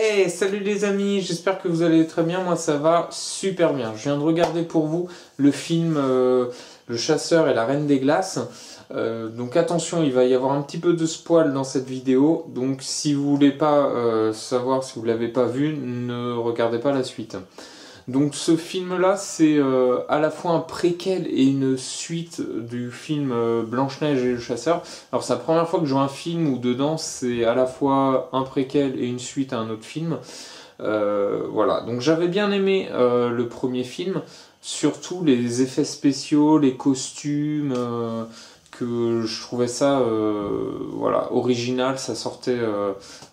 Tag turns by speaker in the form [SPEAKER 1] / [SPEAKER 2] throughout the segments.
[SPEAKER 1] Hey, salut les amis, j'espère que vous allez très bien, moi ça va super bien. Je viens de regarder pour vous le film Le Chasseur et la Reine des Glaces. Donc attention, il va y avoir un petit peu de spoil dans cette vidéo, donc si vous voulez pas savoir, si vous l'avez pas vu, ne regardez pas la suite. Donc ce film-là, c'est à la fois un préquel et une suite du film Blanche-Neige et le Chasseur. Alors c'est la première fois que je vois un film où dedans c'est à la fois un préquel et une suite à un autre film. Voilà, donc j'avais bien aimé le premier film, surtout les effets spéciaux, les costumes, que je trouvais ça voilà, original, ça sortait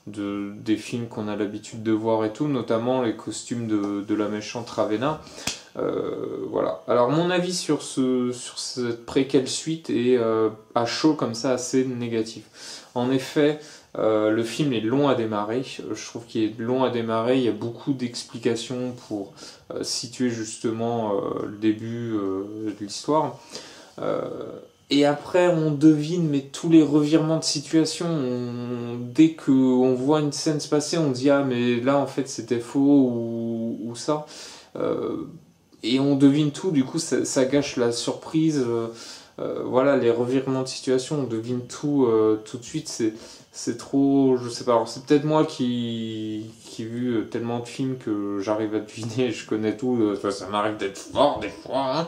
[SPEAKER 1] des films qu'on a l'habitude de voir et tout, notamment les costumes de la méchante Ravenna. Voilà. Alors mon avis sur cette préquelle suite est à chaud comme ça assez négatif. En effet, le film est long à démarrer. Je trouve qu'il est long à démarrer. Il y a beaucoup d'explications pour situer justement le début de l'histoire. Et après, on devine mais tous les revirements de situation. Dès qu'on voit une scène se passer, on dit ah mais là en fait c'était faux ou ça. Et on devine tout. Du coup, ça gâche la surprise. Voilà, les revirements de situation, on devine tout de suite. C'est trop, je sais pas. Alors c'est peut-être moi qui ai vu tellement de films que j'arrive à deviner, je connais tout. Ça m'arrive d'être fort des fois. Hein.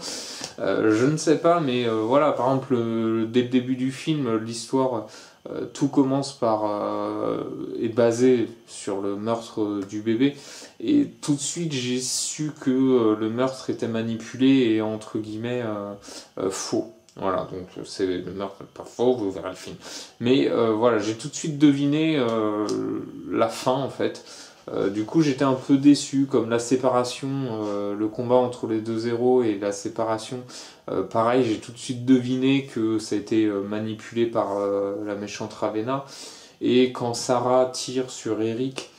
[SPEAKER 1] Je ne sais pas, mais voilà. Par exemple, dès le début du film, l'histoire, tout commence par est basé sur le meurtre du bébé. Et tout de suite, j'ai su que le meurtre était manipulé et entre guillemets faux. Voilà, donc c'est le meurtre n'est pas faux, vous verrez le film. Mais voilà, j'ai tout de suite deviné la fin en fait. Du coup, j'étais un peu déçu, comme la séparation, le combat entre les deux héros et la séparation. Pareil, j'ai tout de suite deviné que ça a été manipulé par la méchante Ravenna. Et quand Sarah tire sur Eric,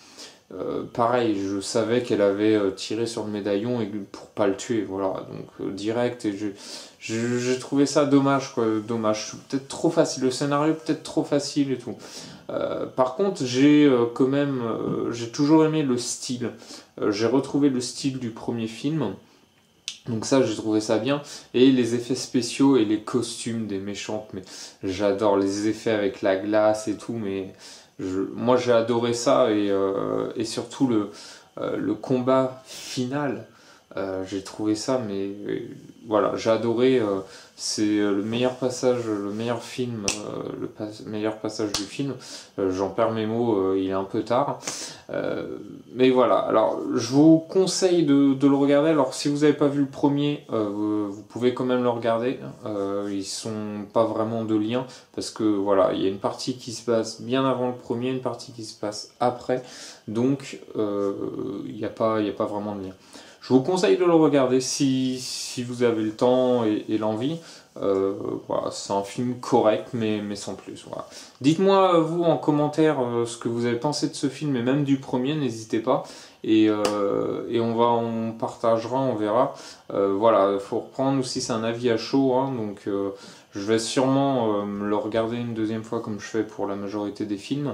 [SPEAKER 1] pareil, je savais qu'elle avait tiré sur le médaillon et pour pas le tuer, voilà, donc direct, et j'ai trouvé ça dommage, quoi, dommage, peut-être trop facile, le scénario peut-être trop facile et tout. Par contre, j'ai quand même, j'ai toujours aimé le style, j'ai retrouvé le style du premier film. Donc ça, j'ai trouvé ça bien. Et les effets spéciaux et les costumes des méchantes, mais j'adore les effets avec la glace et tout, mais moi j'ai adoré ça et surtout le combat final. J'ai trouvé ça, mais voilà, j'ai adoré. C'est le meilleur passage, le meilleur film, meilleur passage du film. J'en perds mes mots, il est un peu tard. Mais voilà, alors je vous conseille de le regarder. Alors si vous n'avez pas vu le premier, vous pouvez quand même le regarder. Ils sont pas vraiment de lien parce que voilà, il y a une partie qui se passe bien avant le premier, une partie qui se passe après. Donc il n'y a pas vraiment de lien. Je vous conseille de le regarder si vous avez le temps et l'envie. Voilà, c'est un film correct, mais sans plus. Voilà. Dites-moi, vous, en commentaire, ce que vous avez pensé de ce film, et même du premier, n'hésitez pas. Et on partagera, on verra. Voilà, il faut reprendre aussi, c'est un avis à chaud. Hein, donc, je vais sûrement le regarder une deuxième fois, comme je fais pour la majorité des films.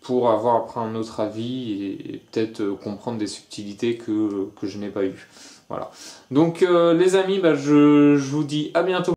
[SPEAKER 1] Pour avoir après un autre avis et peut-être comprendre des subtilités que je n'ai pas eues. Voilà. Donc les amis, bah, je vous dis à bientôt.